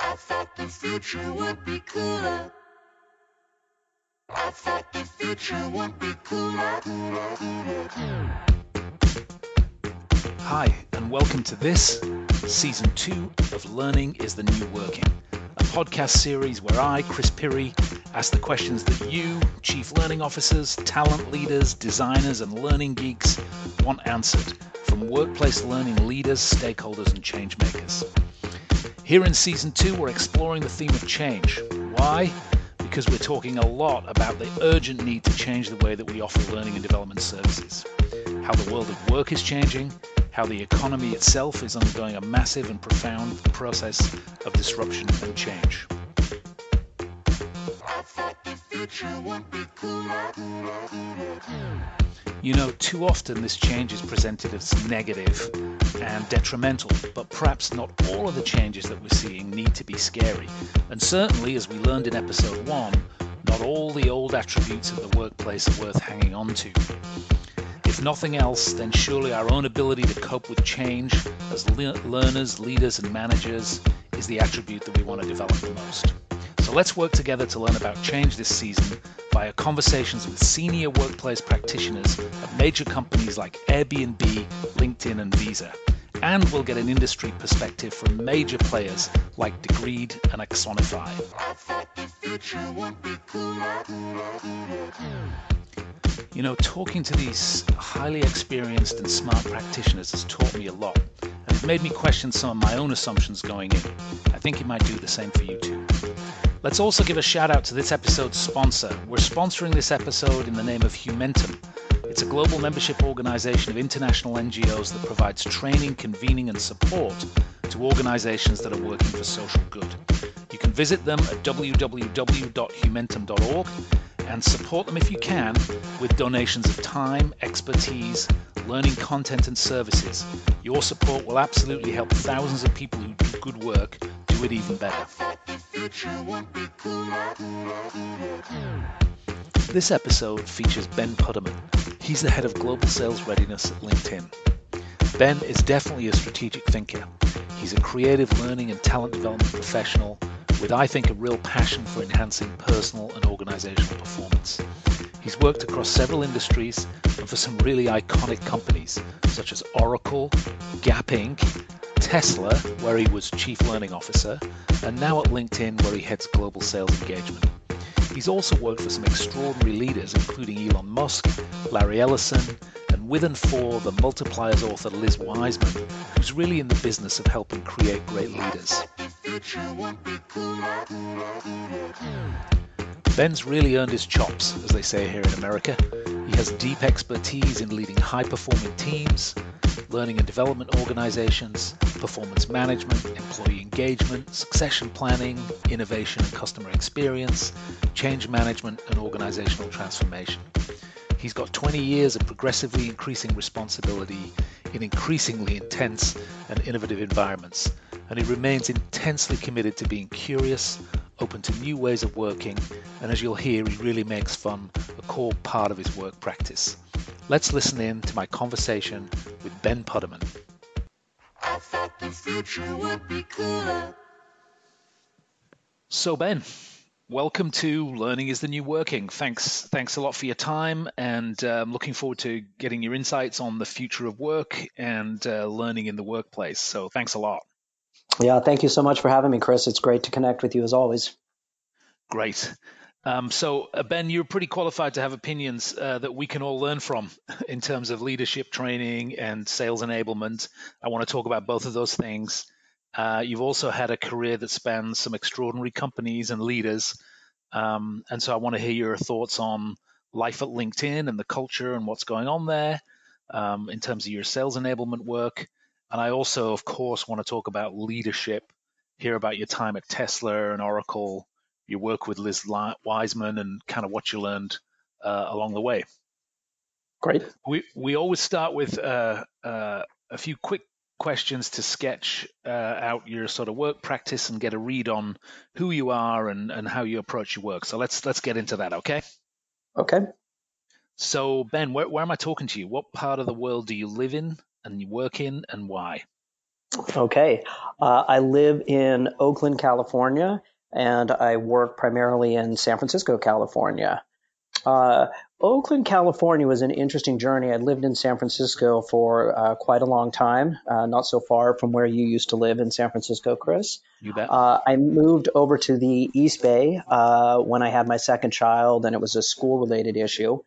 I thought the future would be cooler. I thought the future would be cooler. Hi, and welcome to this, Season 2 of Learning is the New Working, a podcast series where I, Chris Pirrie, ask the questions that you, Chief Learning Officers, talent leaders, designers, and learning geeks want answered from workplace learning leaders, stakeholders, and change makers. Here in Season 2, we're exploring the theme of change. Why? Because we're talking a lot about the urgent need to change the way that we offer learning and development services, how the world of work is changing, how the economy itself is undergoing a massive and profound process of disruption and change. I thought the future would be cooler. You know, too often this change is presented as negative and detrimental, but perhaps not all of the changes that we're seeing need to be scary. And certainly, as we learned in episode 1, not all the old attributes of the workplace are worth hanging on to. If nothing else, then surely our own ability to cope with change as learners, leaders, and managers is the attribute that we want to develop the most. So let's work together to learn about change this season via conversations with senior workplace practitioners at major companies like Airbnb, LinkedIn, and Visa. And we'll get an industry perspective from major players like Degreed and Axonify. I thought the future would be cooler. You know, talking to these highly experienced and smart practitioners has taught me a lot, and it made me question some of my own assumptions going in. I think it might do the same for you too. Let's also give a shout out to this episode's sponsor. We're sponsoring this episode in the name of Humentum. It's a global membership organization of international NGOs that provides training, convening, and support to organizations that are working for social good. You can visit them at www.humentum.org and support them if you can with donations of time, expertise, learning content, and services. Your support will absolutely help thousands of people who do good work do it even better. This episode features Ben Puderman. He's the head of global sales readiness at LinkedIn. Ben is definitely a strategic thinker. He's a creative learning and talent development professional with, I think, a real passion for enhancing personal and organizational performance. He's worked across several industries and for some really iconic companies such as Oracle, Gap Inc., Tesla, where he was Chief Learning Officer, and now at LinkedIn, where he heads global sales engagement. He's also worked for some extraordinary leaders, including Elon Musk, Larry Ellison, and with and for the Multipliers author Liz Wiseman, who's really in the business of helping create great leaders. Ben's really earned his chops, as they say here in America. He has deep expertise in leading high-performing teams, learning and development organizations, performance management, employee engagement, succession planning, innovation and customer experience, change management, and organizational transformation. He's got 20 years of progressively increasing responsibility in increasingly intense and innovative environments, and he remains intensely committed to being curious, open to new ways of working, and as you'll hear, he really makes fun a core part of his work practice. Let's listen in to my conversation with Ben Puderman. I thought the future would be cooler. So Ben, welcome to Learning is the New Working. Thanks a lot for your time, and looking forward to getting your insights on the future of work and learning in the workplace. So thanks a lot. Yeah, thank you so much for having me, Chris. It's great to connect with you as always. Great. So Ben, you're pretty qualified to have opinions that we can all learn from in terms of leadership training and sales enablement. I want to talk about both of those things. You've also had a career that spans some extraordinary companies and leaders. And so I want to hear your thoughts on life at LinkedIn and the culture and what's going on there in terms of your sales enablement work. And I also, of course, want to talk about leadership, hear about your time at Tesla and Oracle, your work with Liz Wiseman, and kind of what you learned along the way. Great. We always start with a few quick questions to sketch out your sort of work practice and get a read on who you are and how you approach your work. So let's get into that, okay? Okay. So Ben, where am I talking to you? What part of the world do you live in and you work in, and why? Okay. I live in Oakland, California, and I work primarily in San Francisco, California. Uh, Oakland, California was an interesting journey. I lived in San Francisco for quite a long time, not so far from where you used to live in San Francisco, Chris. You bet. I moved over to the East Bay when I had my second child, and it was a school related issue.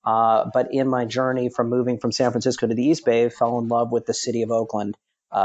But in my journey from moving from San Francisco to the East Bay, I fell in love with the city of Oakland,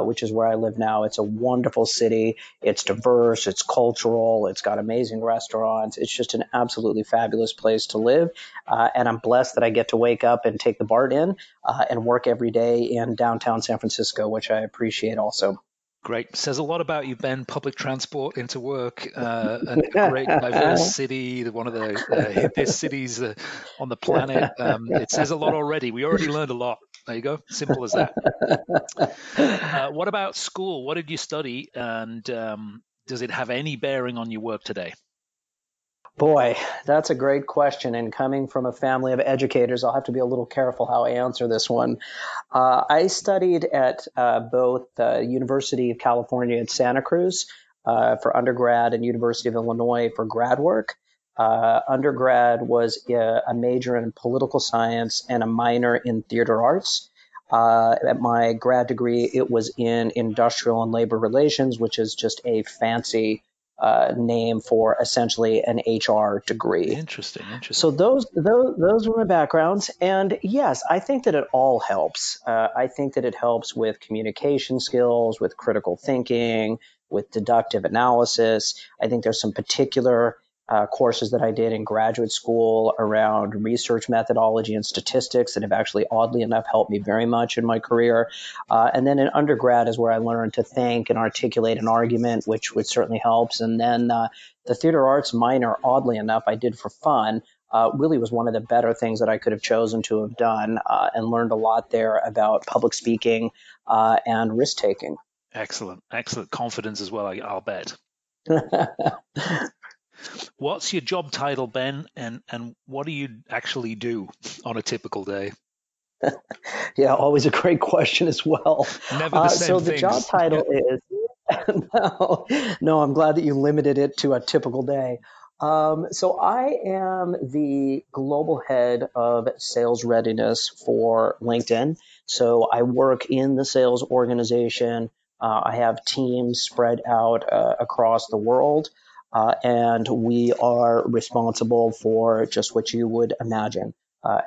which is where I live now. It's a wonderful city. It's diverse, it's cultural, it's got amazing restaurants. It's just an absolutely fabulous place to live. And I'm blessed that I get to wake up and take the BART in and work every day in downtown San Francisco, which I appreciate also. Great. Says a lot about you, Ben. Public transport into work, and a great diverse city, one of the hippest cities on the planet. It says a lot already. We already learned a lot. There you go. Simple as that. What about school? What did you study? And does it have any bearing on your work today? Boy, that's a great question. And coming from a family of educators, I'll have to be a little careful how I answer this one. I studied at both the University of California at Santa Cruz for undergrad and University of Illinois for grad work. Undergrad was a major in political science and a minor in theater arts. At my grad degree, it was in industrial and labor relations, which is just a fancy name for essentially an HR degree. Interesting. So those were my backgrounds, and yes, I think that it all helps. I think that it helps with communication skills, with critical thinking, with deductive analysis. I think there's some particular courses that I did in graduate school around research methodology and statistics that have actually, oddly enough, helped me very much in my career. And then in undergrad is where I learned to think and articulate an argument, which certainly helps. And then the theater arts minor, oddly enough, I did for fun. Really was one of the better things that I could have chosen to have done, and learned a lot there about public speaking and risk taking. Excellent. Confidence as well, I'll bet. What's your job title, Ben, and what do you actually do on a typical day? Yeah, always a great question as well. Never the same so things. the job title is no, I'm glad that you limited it to a typical day. So I am the global head of sales readiness for LinkedIn. So I work in the sales organization. I have teams spread out across the world. And we are responsible for just what you would imagine,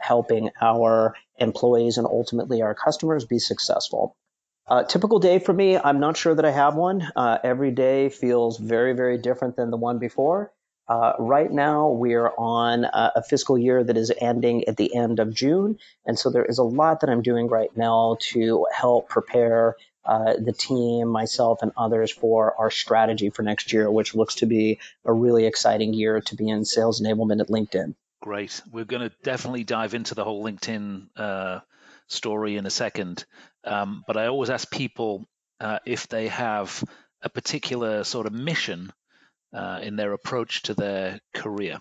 helping our employees and ultimately our customers be successful. Typical day for me, I'm not sure that I have one. Every day feels very, very different than the one before. Right now, we're on a fiscal year that is ending at the end of June. And so there is a lot that I'm doing right now to help prepare the team, myself, and others for our strategy for next year, which looks to be a really exciting year to be in sales enablement at LinkedIn. Great. We're going to definitely dive into the whole LinkedIn story in a second. But I always ask people if they have a particular sort of mission in their approach to their career.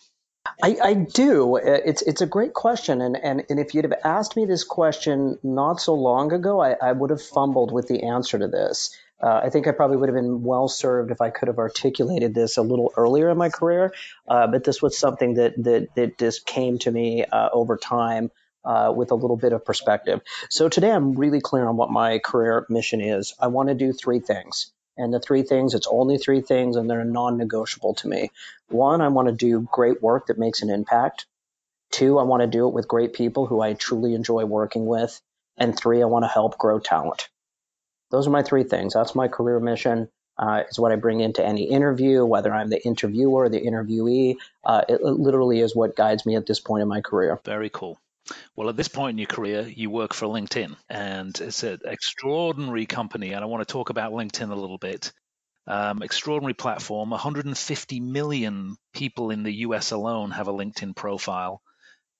I do. It's a great question, and if you'd have asked me this question not so long ago, I would have fumbled with the answer to this. I think I probably would have been well served if I could have articulated this a little earlier in my career. But this was something that just came to me over time with a little bit of perspective. So today I'm really clear on what my career mission is. I want to do three things. And the three things, it's only three things, and they're non-negotiable to me. One, I want to do great work that makes an impact. Two, I want to do it with great people who I truly enjoy working with. And three, I want to help grow talent. Those are my three things. That's my career mission. It's what I bring into any interview, whether I'm the interviewer or the interviewee. It literally is what guides me at this point in my career. Very cool. Well, at this point in your career, you work for LinkedIn, and it's an extraordinary company. And I want to talk about LinkedIn a little bit. Extraordinary platform. 150 million people in the US alone have a LinkedIn profile,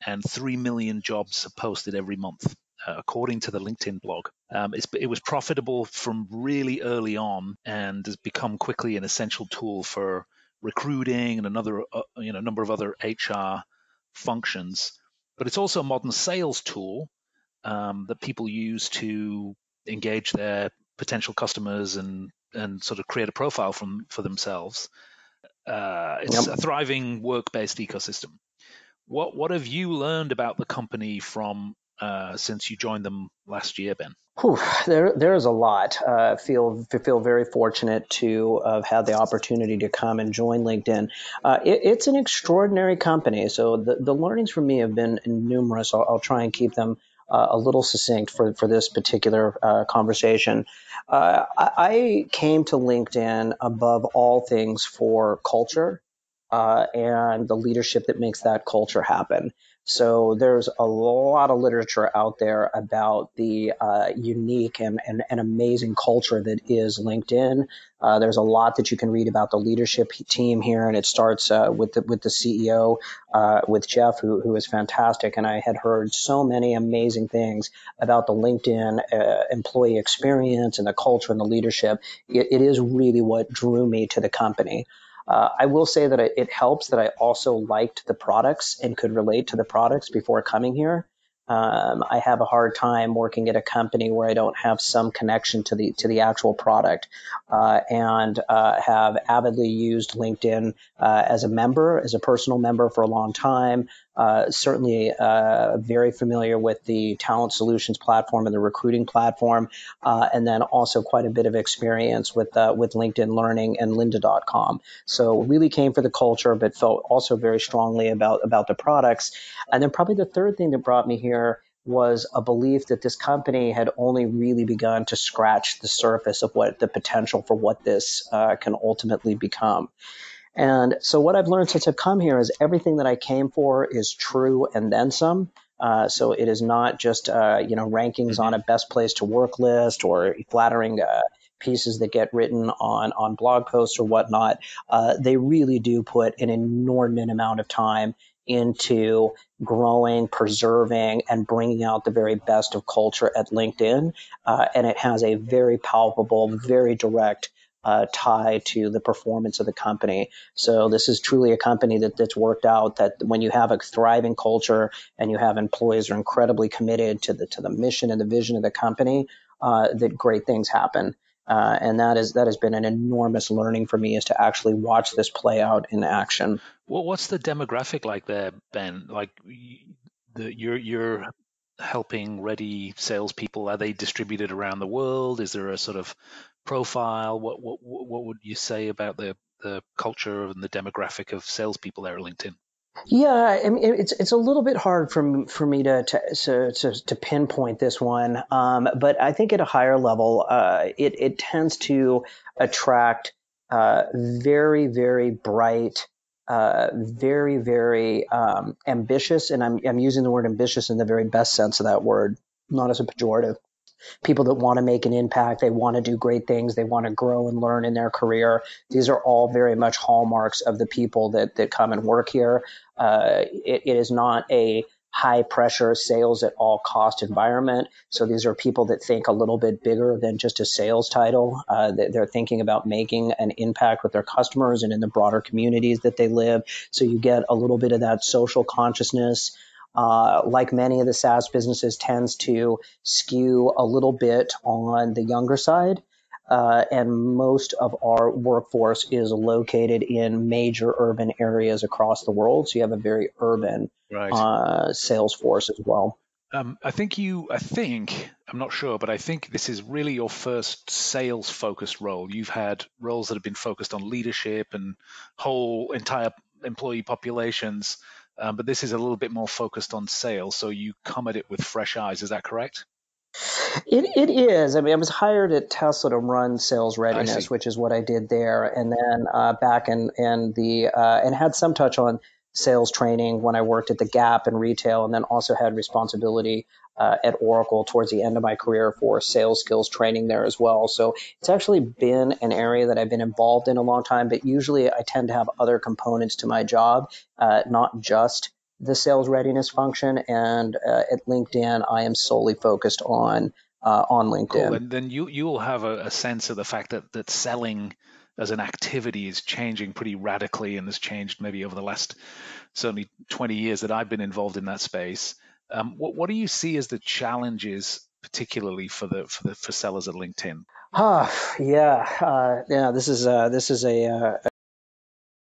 and 3 million jobs are posted every month, according to the LinkedIn blog. It was profitable from really early on and has become quickly an essential tool for recruiting and another number of other HR functions. But it's also a modern sales tool that people use to engage their potential customers and sort of create a profile for themselves. It's Yep. a thriving work-based ecosystem. What have you learned about the company from since you joined them last year, Ben? Whew, there's a lot. Feel very fortunate to have had the opportunity to come and join LinkedIn. It's an extraordinary company. So the learnings for me have been numerous. I'll try and keep them a little succinct for this particular conversation. I came to LinkedIn above all things for culture and the leadership that makes that culture happen. So there's a lot of literature out there about the unique and amazing culture that is LinkedIn. There's a lot that you can read about the leadership team here, and it starts with the CEO, with Jeff, who is fantastic. And I had heard so many amazing things about the LinkedIn employee experience and the culture and the leadership. It is really what drew me to the company. I will say that it helps that I also liked the products and could relate to the products before coming here. I have a hard time working at a company where I don't have some connection to the actual product, and have avidly used LinkedIn as a member, as a personal member for a long time. Certainly very familiar with the talent solutions platform and the recruiting platform, and then also quite a bit of experience with LinkedIn Learning and lynda.com. So really came for the culture, but felt also very strongly about the products. And then probably the third thing that brought me here was a belief that this company had only really begun to scratch the surface of what the potential for what this can ultimately become. And so what I've learned since I've come here is everything that I came for is true and then some. So it is not just rankings on a best place to work list or flattering pieces that get written on blog posts or whatnot. They really do put an inordinate amount of time into growing, preserving, and bringing out the very best of culture at LinkedIn. And it has a very palpable, very direct tie to the performance of the company. So this is truly a company that's worked out that when you have a thriving culture and you have employees who are incredibly committed to the mission and the vision of the company, that great things happen. And that has been an enormous learning for me, is to actually watch this play out in action. Well, what's the demographic like there, Ben? Like you're helping ready salespeople. Are they distributed around the world? Is there a sort of profile? What would you say about the culture and the demographic of salespeople there at LinkedIn? Yeah, I mean, it's a little bit hard for me to pinpoint this one, but I think at a higher level, it tends to attract very, very bright, very, very ambitious, and I'm using the word ambitious in the very best sense of that word, not as a pejorative. People that want to make an impact, they want to do great things, they want to grow and learn in their career. These are all very much hallmarks of the people that come and work here. It is not a high pressure sales at all cost environment. So these are people that think a little bit bigger than just a sales title. They're thinking about making an impact with their customers and in the broader communities that they live. So you get a little bit of that social consciousness. Like many of the SaaS businesses, tends to skew a little bit on the younger side. And most of our workforce is located in major urban areas across the world. So you have a very urban Right. sales force as well. I think, I'm not sure, but I think this is really your first sales focused role. You've had roles that have been focused on leadership and whole entire employee populations, but this is a little bit more focused on sales. So you come at it with fresh eyes. Is that correct? It is. I mean, I was hired at Tesla to run sales I see. readiness, which is what I did there, and then back in the and had some touch on sales training when I worked at the Gap in retail, and then also had responsibility at Oracle towards the end of my career for sales skills training there as well. So it's actually been an area that I've been involved in a long time, but usually I tend to have other components to my job, not just the sales readiness function. And at LinkedIn, I am solely focused on Cool. LinkedIn. And then you'll have a sense of the fact that selling as an activity is changing pretty radically and has changed maybe over the last certainly 20 years that I've been involved in that space. What do you see as the challenges, particularly for sellers at LinkedIn? Yeah. This is a